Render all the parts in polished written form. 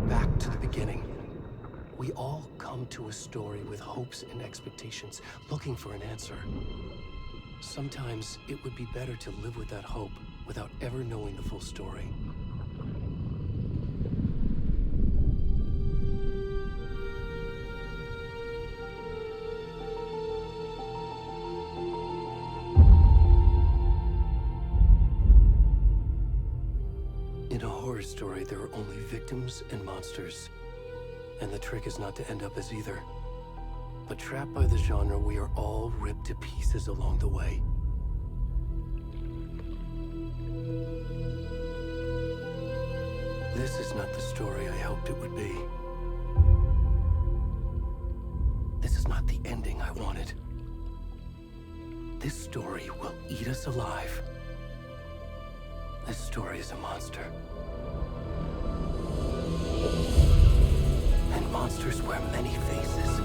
Back to the beginning. We all come to a story with hopes and expectations, looking for an answer. Sometimes it would be better to live with that hope without ever knowing the full story. In a horror story, there are only victims and monsters. And the trick is not to end up as either. But trapped by the genre, we are all ripped to pieces along the way. This is not the story I hoped it would be. This is not the ending I wanted. This story will eat us alive. This story is a monster. And monsters wear many faces.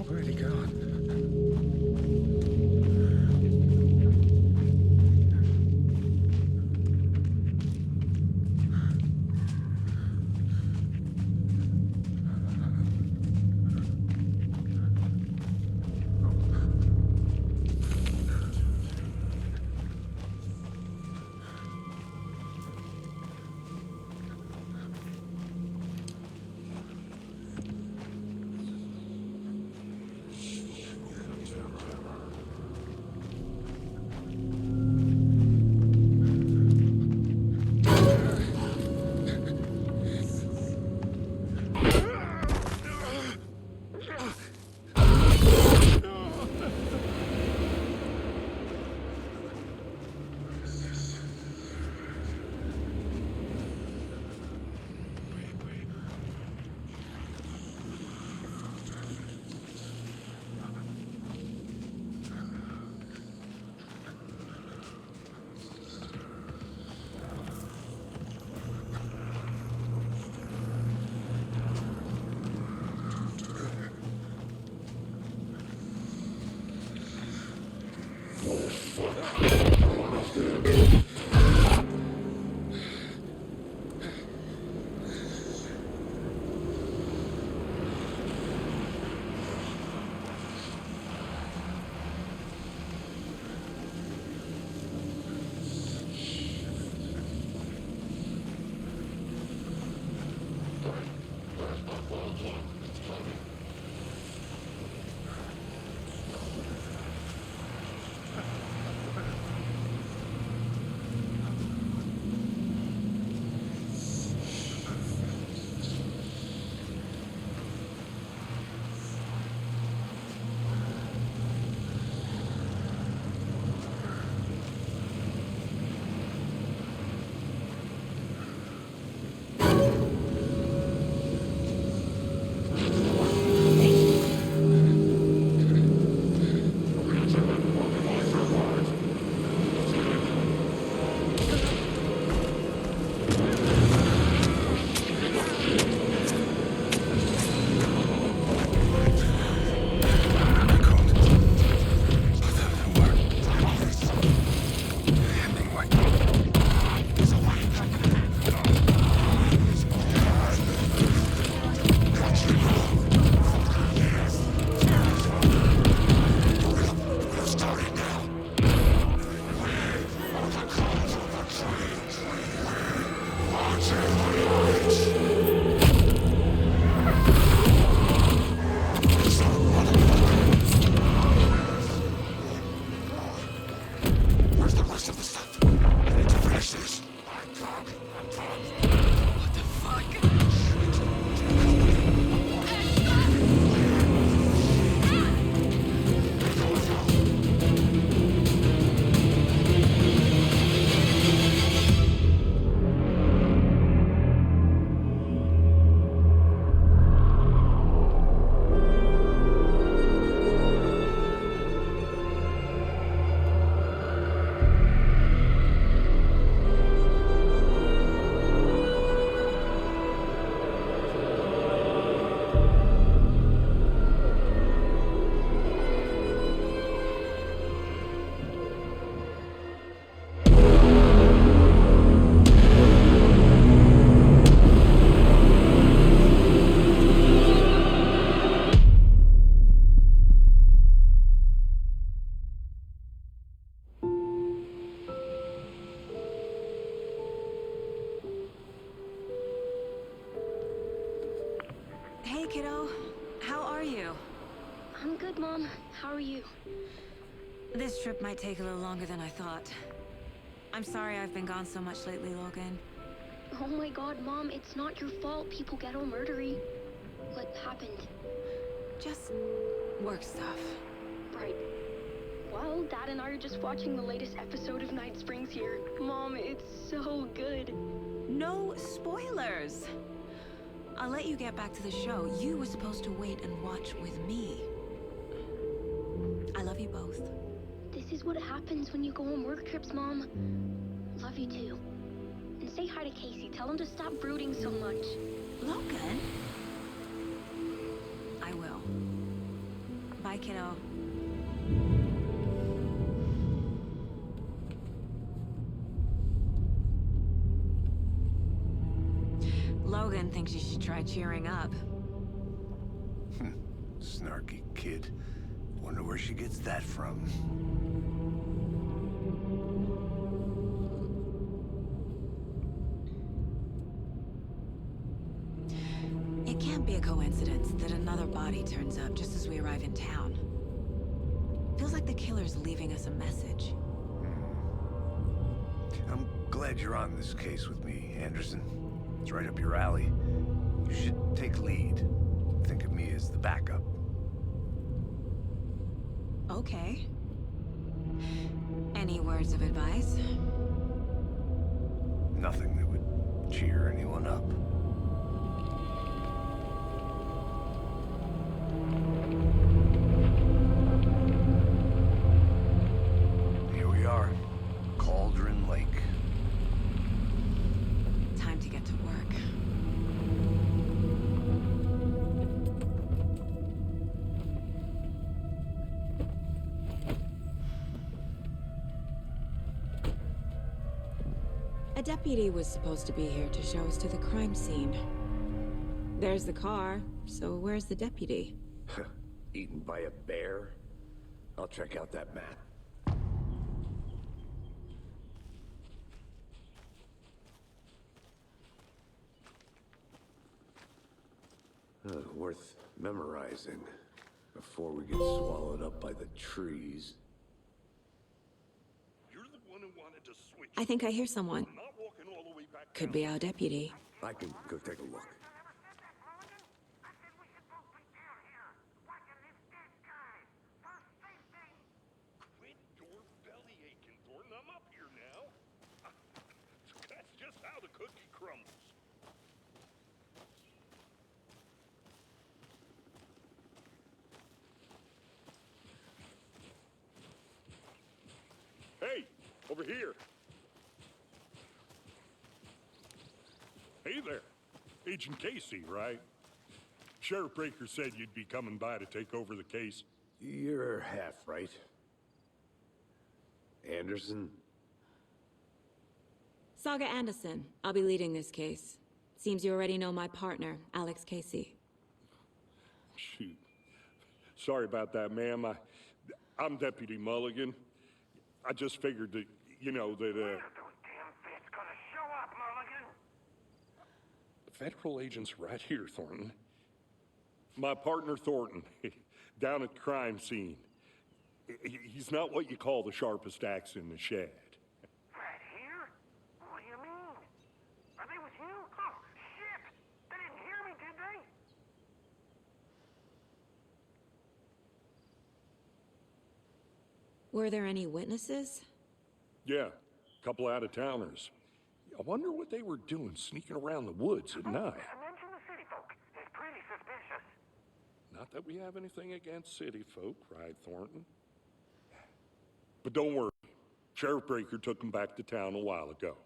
Where'd he go? kiddo. How are you? I'm good, Mom. How are you? This trip might take a little longer than I thought. I'm sorry I've been gone so much lately, Logan. Oh my god, Mom, it's not your fault people get all murdery. What happened? Just work stuff. Right. Well, Dad and I are just watching the latest episode of Night Springs here. Mom, it's so good. No spoilers! I'll let you get back to the show. You were supposed to wait and watch with me. I love you both. This is what happens when you go on work trips, Mom. Love you too. And say hi to Casey. Tell him to stop brooding so much. Logan? I will. Bye, kiddo. Logan thinks you should try cheering up. Snarky kid. Wonder where she gets that from. It can't be a coincidence that another body turns up just as we arrive in town. Feels like the killer's leaving us a message. I'm glad you're on this case with me, Anderson. It's right up your alley. You should take lead. Think of me as the backup. Okay. Any words of advice? Nothing that would cheer anyone up. Here we are. Cauldron Lake. Time to get to work. A deputy was supposed to be here to show us to the crime scene. There's the car, so where's the deputy? Eaten by a bear? I'll check out that map. Worth memorizing before we get swallowed up by the trees. You're the one who wanted to switch. I think I hear someone. I'm not walking all the way back Could down. be our deputy. I can go take a look. Quit your belly aching, Thornton. I'm up here now. That's just how the cookie crumbles. Hey, over here. Hey there. Agent Casey, right? Sheriff Breaker said you'd be coming by to take over the case. You're half right. Anderson? Saga Anderson. I'll be leading this case. Seems you already know my partner, Alex Casey. Shoot. Sorry about that, ma'am. I'm Deputy Mulligan. I just figured that, you know, that, Those damn fists gonna show up, Mulligan. federal agent's right here, Thornton. My partner, Thornton, down at the crime scene. He's not what you call the sharpest axe in the shed. Right here? What do you mean? Are they with you? Oh, shit! They didn't hear me, did they? Were there any witnesses? Yeah, a couple out-of-towners. I wonder what they were doing sneaking around the woods at night. Mention the city folk. It's pretty suspicious. Not that we have anything against city folk, right, Thornton? But don't worry. Sheriff Breaker took them back to town a while ago.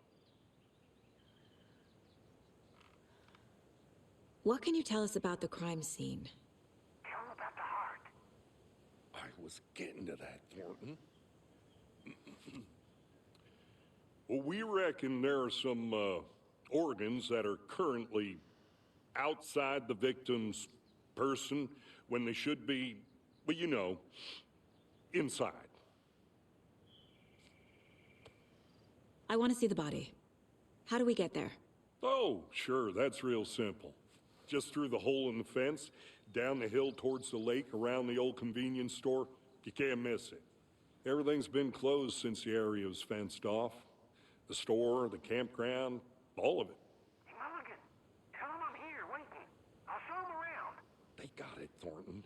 What can you tell us about the crime scene? Tell them about the heart. I was getting to that, Thornton. Well, we reckon there are some organs that are currently outside the victim's person when they should be, well, you know, inside. I want to see the body. How do we get there? Oh, sure, that's real simple. just through the hole in the fence, down the hill towards the lake, around the old convenience store. You can't miss it. Everything's been closed since the area was fenced off. The store, the campground, all of it. Hey, Mulligan, tell him I'm here waiting. I'll show him around. They got it, Thornton.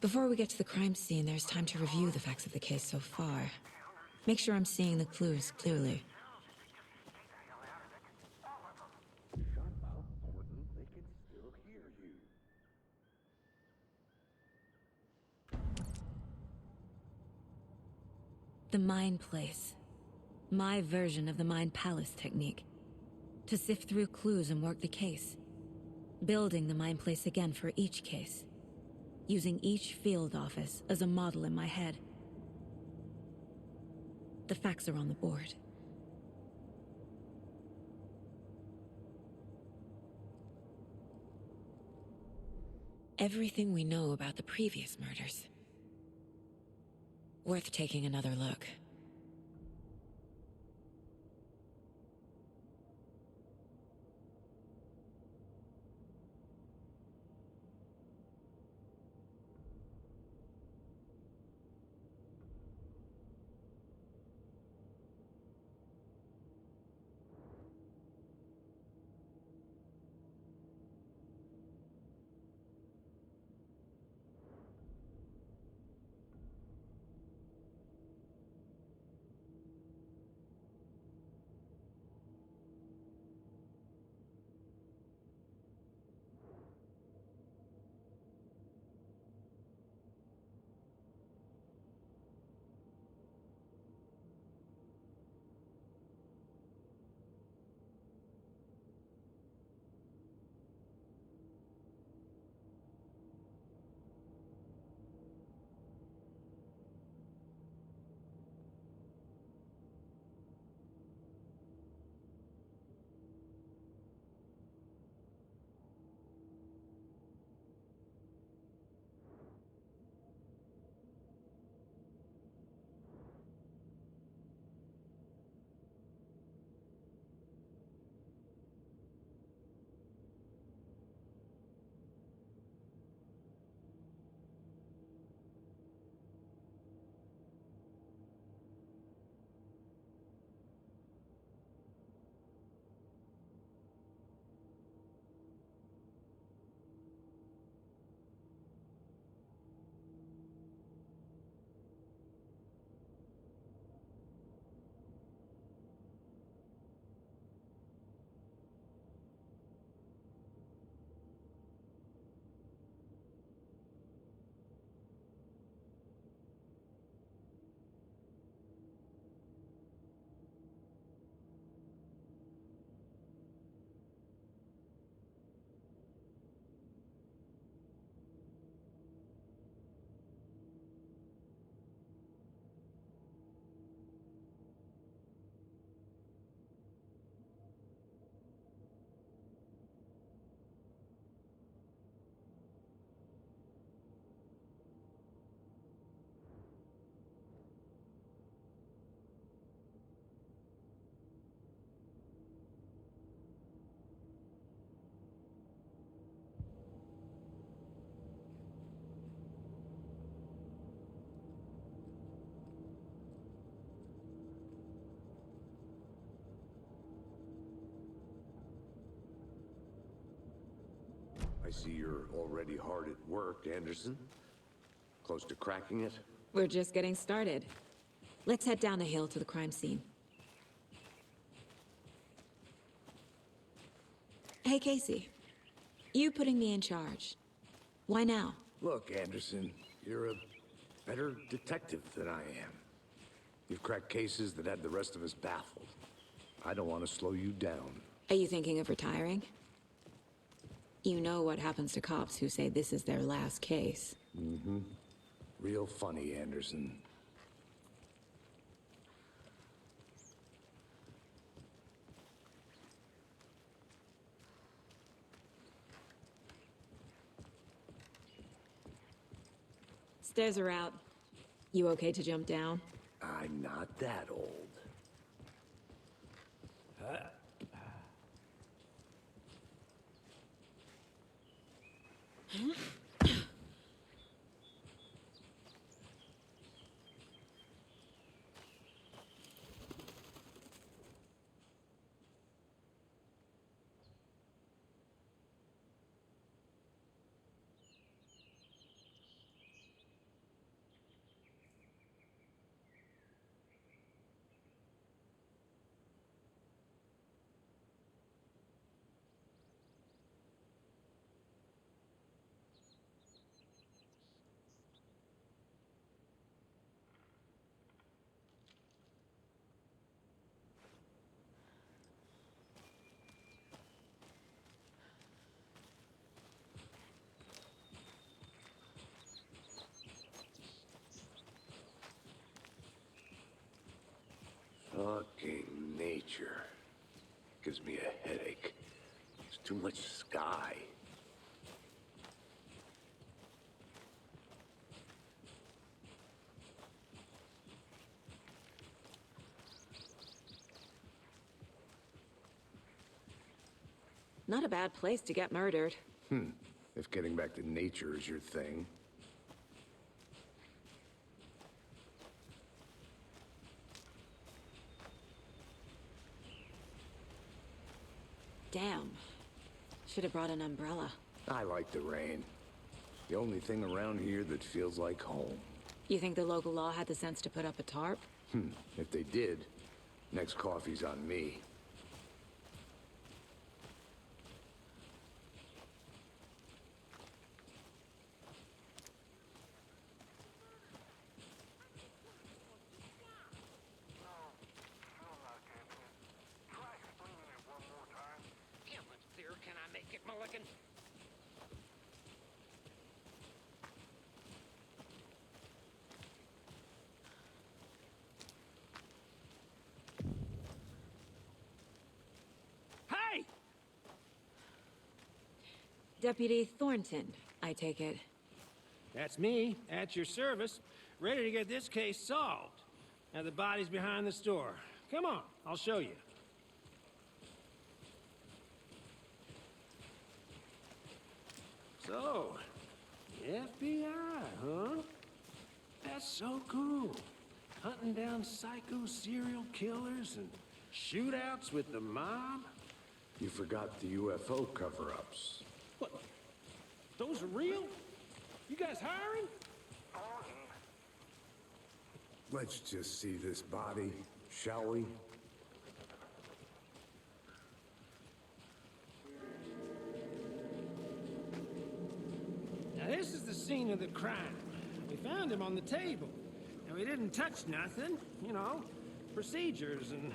Before we get to the crime scene, there's time to review the facts of the case so far. Make sure I'm seeing the clues clearly. The Mind Place. My version of the Mind Palace technique. To sift through clues and work the case. Building the Mind Place again for each case. Using each field office as a model in my head. The facts are on the board. Everything we know about the previous murders. Worth taking another look. I see you're already hard at work, Anderson. Close to cracking it? We're just getting started. Let's head down the hill to the crime scene. Hey, Casey. You putting me in charge. Why now? Look, Anderson, you're a better detective than I am. You've cracked cases that had the rest of us baffled. I don't want to slow you down. Are you thinking of retiring? You know what happens to cops who say this is their last case. Mm-hmm. Real funny, Anderson. Stairs are out. You okay to jump down? I'm not that old. Fucking nature. Gives me a headache. There's too much sky. Not a bad place to get murdered. If getting back to nature is your thing. Damn. Should have brought an umbrella. I like the rain. The only thing around here that feels like home. You think the local law had the sense to put up a tarp? If they did, next coffee's on me. Still not getting it. Try explaining it one more time. How much clearer can I make it, Mulligan? Hey! Deputy Thornton, I take it. That's me, at your service, ready to get this case solved. Now the body's behind the store. Come on, I'll show you. So, FBI, huh? That's so cool. Hunting down psycho serial killers and shootouts with the mob. You forgot the UFO cover-ups. What? Those are real? You guys hiring? Let's just see this body, shall we? Now this is the scene of the crime. We found him on the table. And we didn't touch nothing, you know, procedures and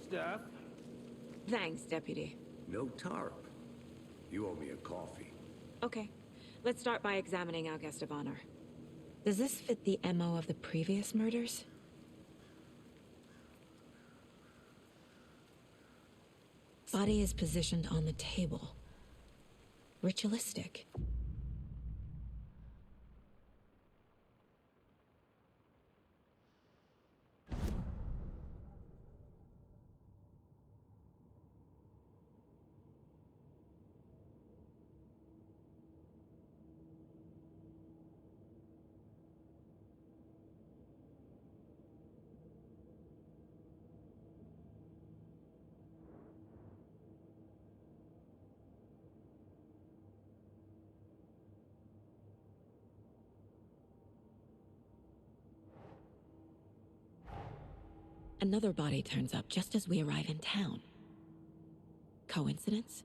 stuff. Thanks, Deputy. No tarp. You owe me a coffee. Okay. Let's start by examining our guest of honor. Does this fit the MO of the previous murders? Body is positioned on the table. Ritualistic. Another body turns up just as we arrive in town. Coincidence?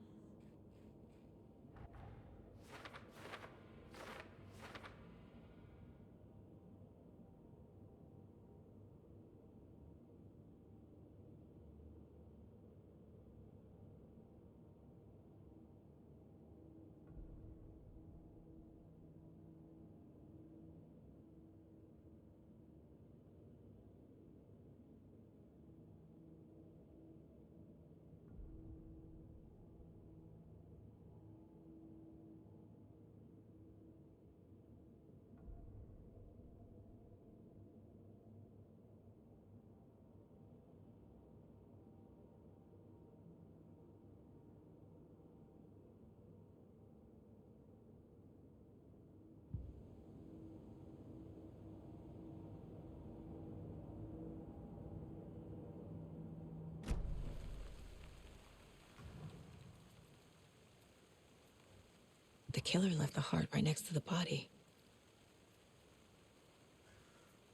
The killer left the heart right next to the body.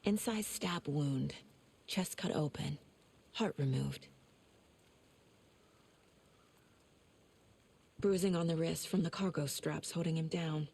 Inside stab wound, chest cut open, heart removed. Bruising on the wrist from the cargo straps holding him down.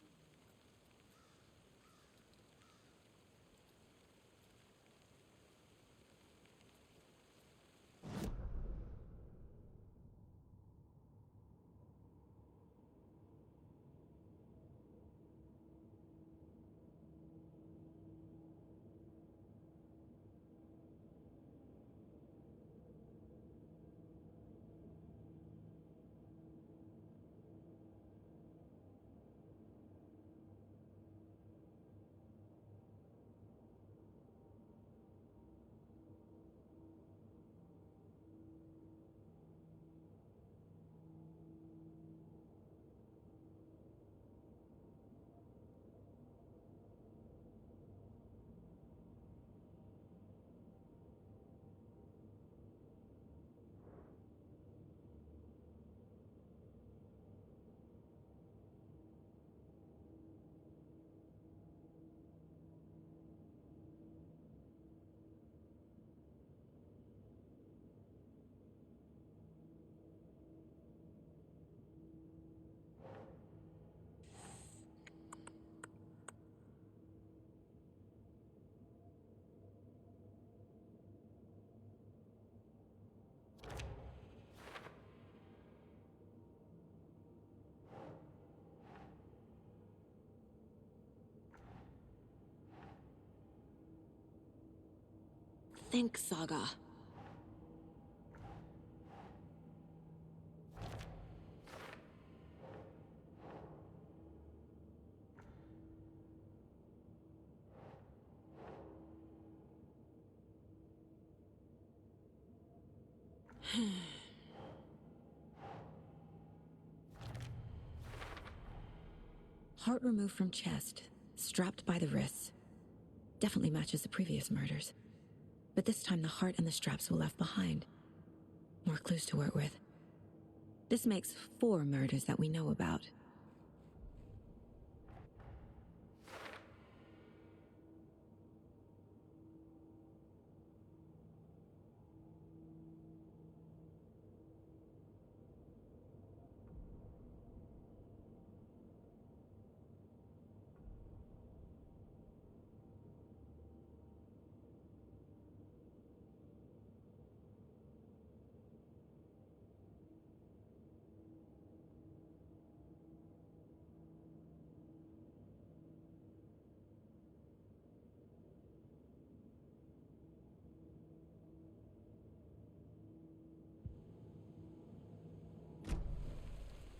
Think, Saga. Heart removed from chest, strapped by the wrists. Definitely matches the previous murders. But this time the heart and the straps were left behind. More clues to work with. This makes 4 murders that we know about.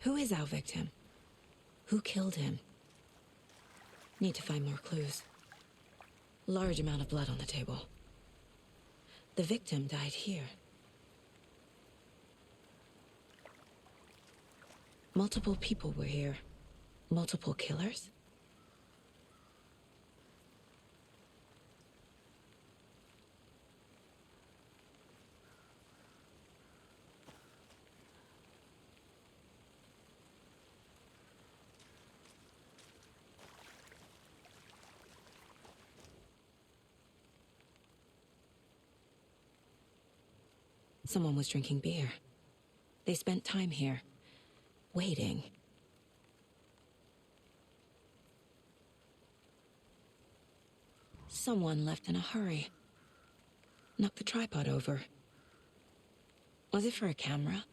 Who is our victim? Who killed him? Need to find more clues. Large amount of blood on the table. The victim died here. Multiple people were here. Multiple killers? Someone was drinking beer. They spent time here, waiting. Someone left in a hurry. Knocked the tripod over. Was it for a camera?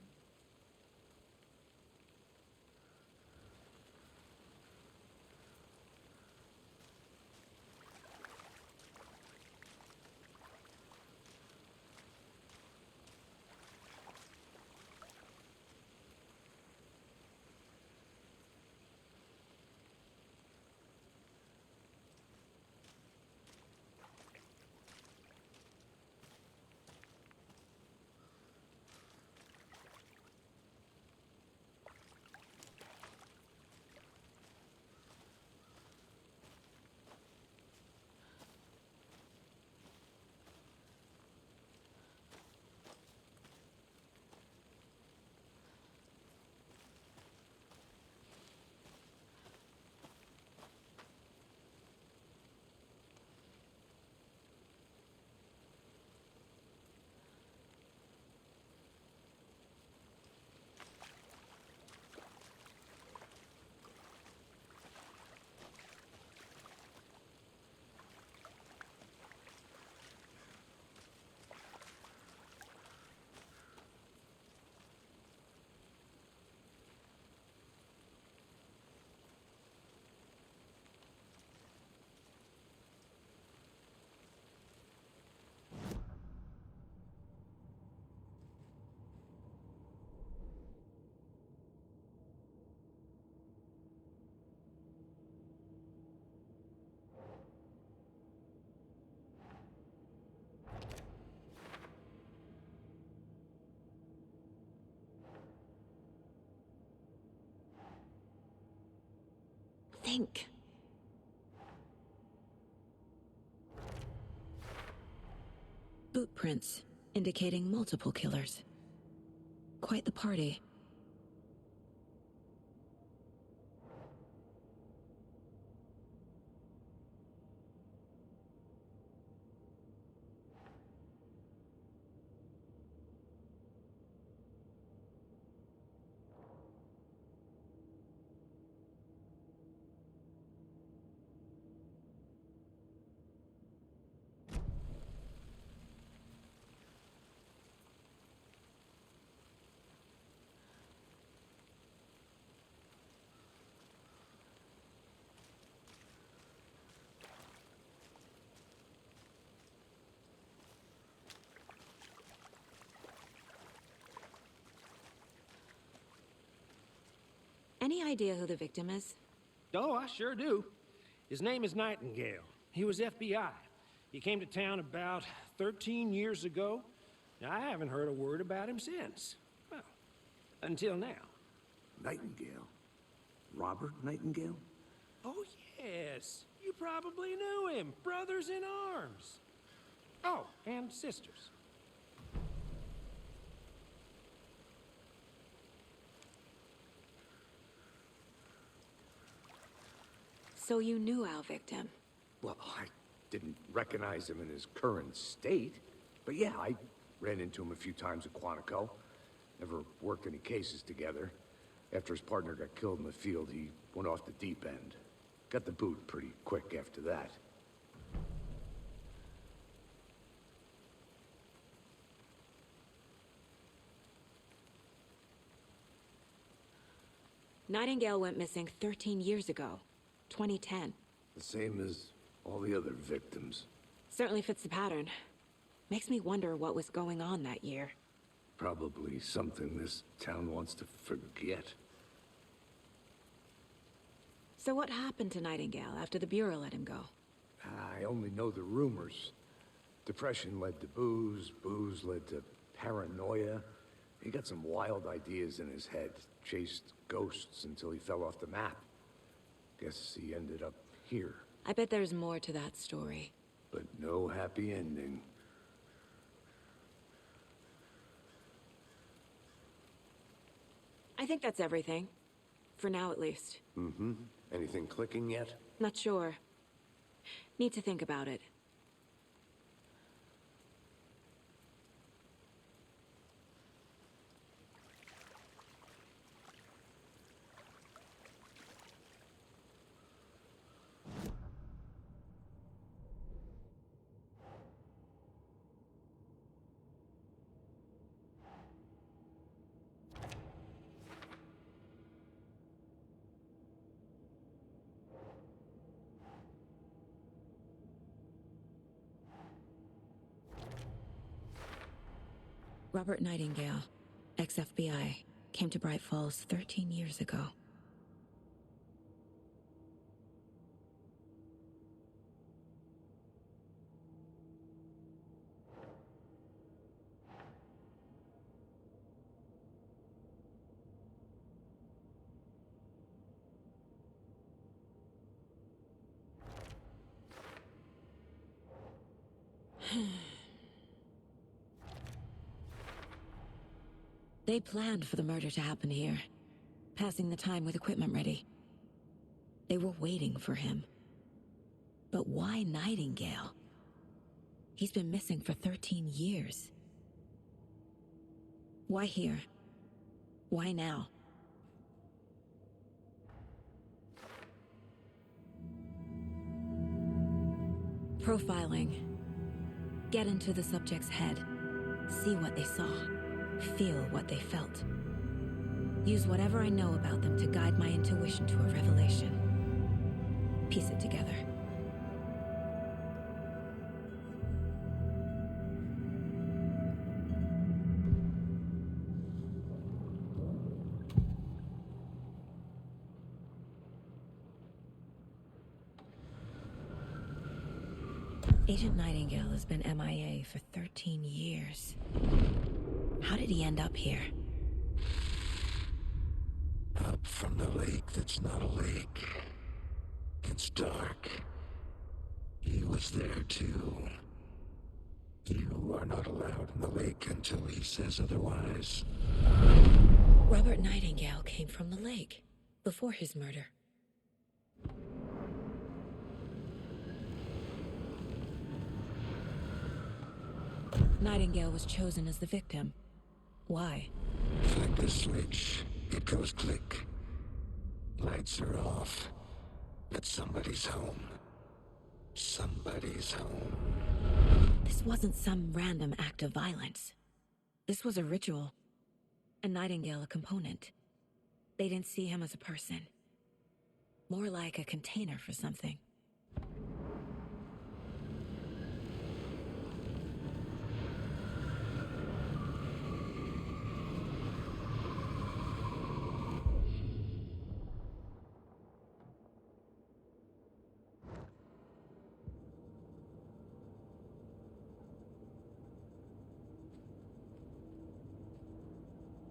think. Boot prints, indicating multiple killers. Quite the party. Any idea who the victim is? Oh, I sure do. His name is Nightingale. He was FBI. He came to town about 13 years ago. Now, I haven't heard a word about him since. Well, until now. Nightingale? Robert Nightingale? Oh, yes. You probably knew him. Brothers in arms. Oh, and sisters. So you knew our victim? Well, I didn't recognize him in his current state. But yeah, I ran into him a few times at Quantico. Never worked any cases together. After his partner got killed in the field, he went off the deep end. Got the boot pretty quick after that. Nightingale went missing 13 years ago. 2010. The same as all the other victims. Certainly fits the pattern. Makes me wonder what was going on that year. Probably something this town wants to forget. So what happened to Nightingale after the Bureau let him go? I only know the rumors. Depression led to booze, booze led to paranoia. He got some wild ideas in his head, chased ghosts until he fell off the map. Guess he ended up here. I bet there's more to that story. But no happy ending. I think that's everything. For now, at least. Mm-hmm. Anything clicking yet? Not sure. Need to think about it. Robert Nightingale, ex-FBI, came to Bright Falls 13 years ago. They planned for the murder to happen here, passing the time with equipment ready. They were waiting for him. But why Nightingale? He's been missing for 13 years. Why here? Why now? Profiling. Get into the subject's head. See what they saw. Feel what they felt. Use whatever I know about them to guide my intuition to a revelation. Piece it together. Agent Nightingale has been MIA for 13 years. How did he end up here? Up from the lake that's not a lake. It's dark. He was there too. You are not allowed in the lake until he says otherwise. Robert Nightingale came from the lake before his murder. Nightingale was chosen as the victim. Why? Flick the switch. It goes click. Lights are off. But somebody's home. Somebody's home. This wasn't some random act of violence. This was a ritual. And Nightingale a component. They didn't see him as a person. More like a container for something.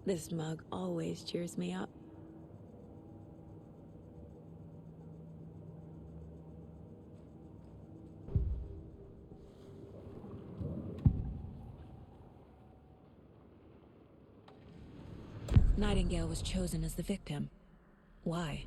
This mug always cheers me up. Nightingale was chosen as the victim. Why?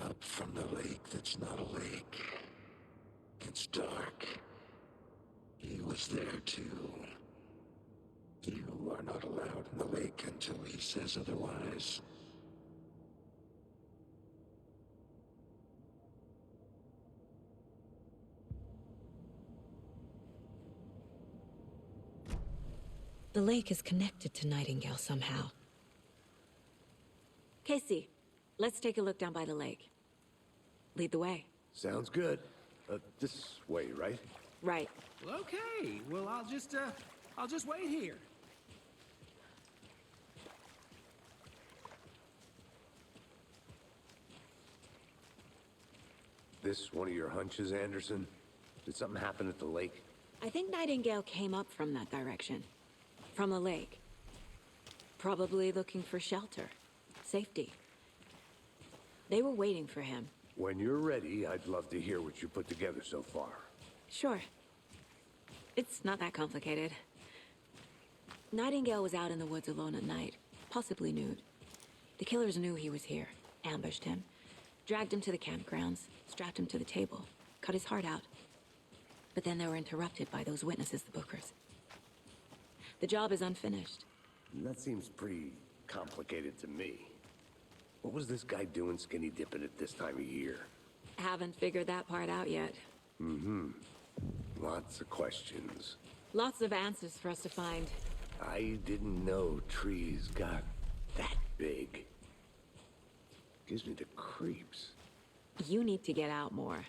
Up from the lake that's not a lake. It's dark. He was there too. You are not allowed in the lake until he says otherwise. The lake is connected to Nightingale somehow. Casey, let's take a look down by the lake. Lead the way. Sounds good. This way, right? Right. Well, okay. Well, I'll just wait here. This one of your hunches, Anderson? Did something happen at the lake? I think Nightingale came up from that direction. From the lake. Probably looking for shelter. Safety. They were waiting for him. When you're ready, I'd love to hear what you put together so far. Sure. It's not that complicated. Nightingale was out in the woods alone at night, possibly nude. The killers knew he was here, ambushed him, dragged him to the campgrounds, strapped him to the table, cut his heart out. But then they were interrupted by those witnesses, the Bookers. The job is unfinished. That seems pretty complicated to me. What was this guy doing skinny dipping at this time of year? Haven't figured that part out yet. Mm-hmm. Lots of questions. Lots of answers for us to find. I didn't know trees got that big. Gives me the creeps. You need to get out more.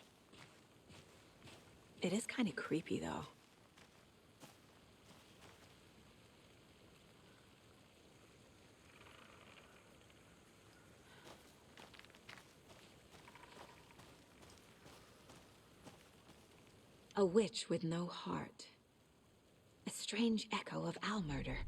It is kind of creepy, though. A witch with no heart. A strange echo of owl murder.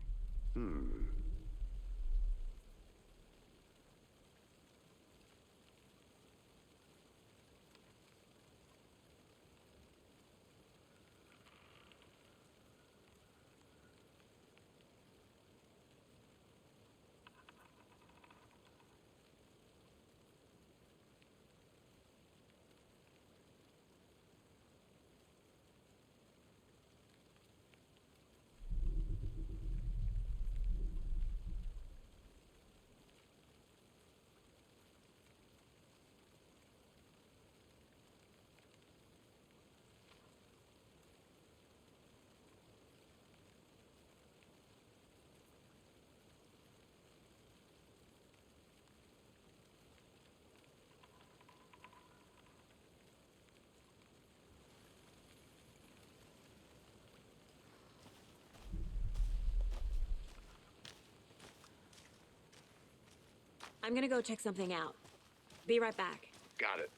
I'm gonna go check something out. Be right back. Got it.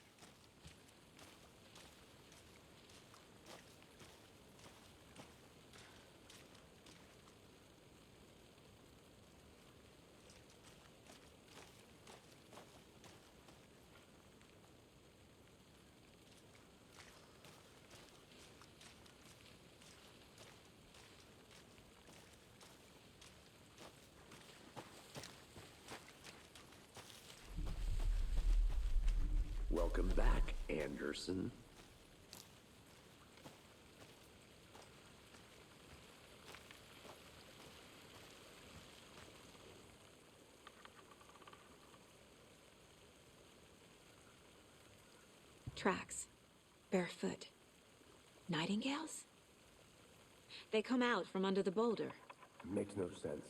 Welcome back, Anderson. Tracks. Barefoot. Nightingales? They come out from under the boulder. Makes no sense.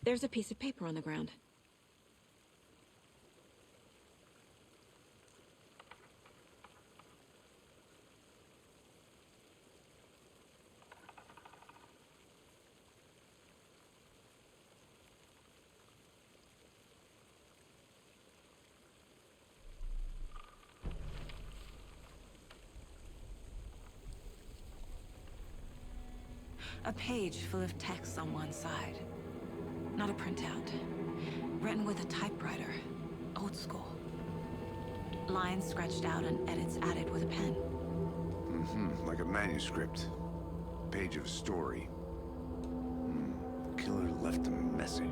There's a piece of paper on the ground. A page full of text on one side. Not a printout. Written with a typewriter. Old school. Lines scratched out and edits added with a pen. Like a manuscript. Page of a story. The killer left a message.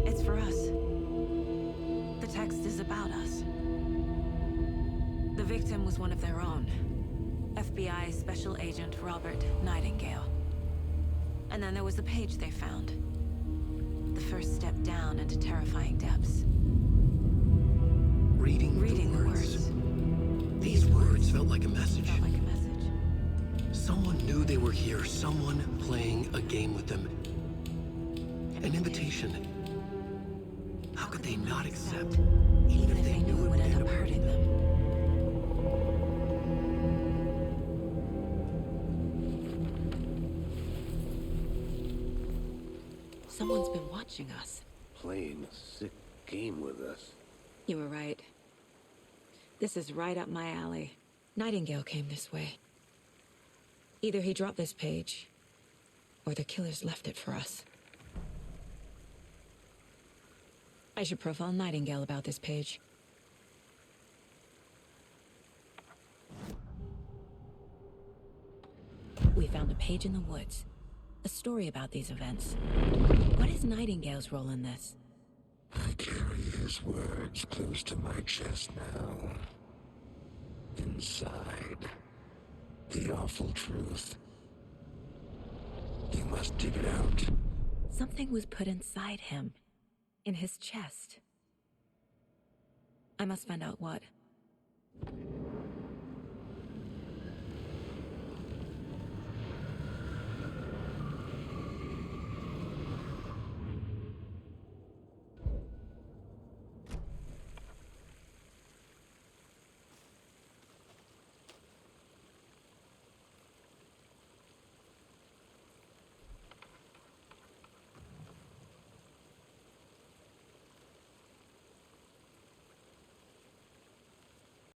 It's for us. The text is about us. The victim was one of their own. FBI Special Agent Robert Nightingale. And then there was the page they found. The first step down into terrifying depths. Reading the words. These words felt like a message. Felt like a message. Someone knew they were here, someone playing a game with them. An invitation. How could they not accept, even if they knew it would end up hurting them? Someone's been watching us. Playing a sick game with us. You were right. This is right up my alley. Nightingale came this way. Either he dropped this page, or the killers left it for us. I should profile Nightingale about this page. We found a page in the woods. A story about these events. What is Nightingale's role in this? I carry his words close to my chest now. Inside, the awful truth. You must dig it out. Something was put inside him. In his chest. I must find out what.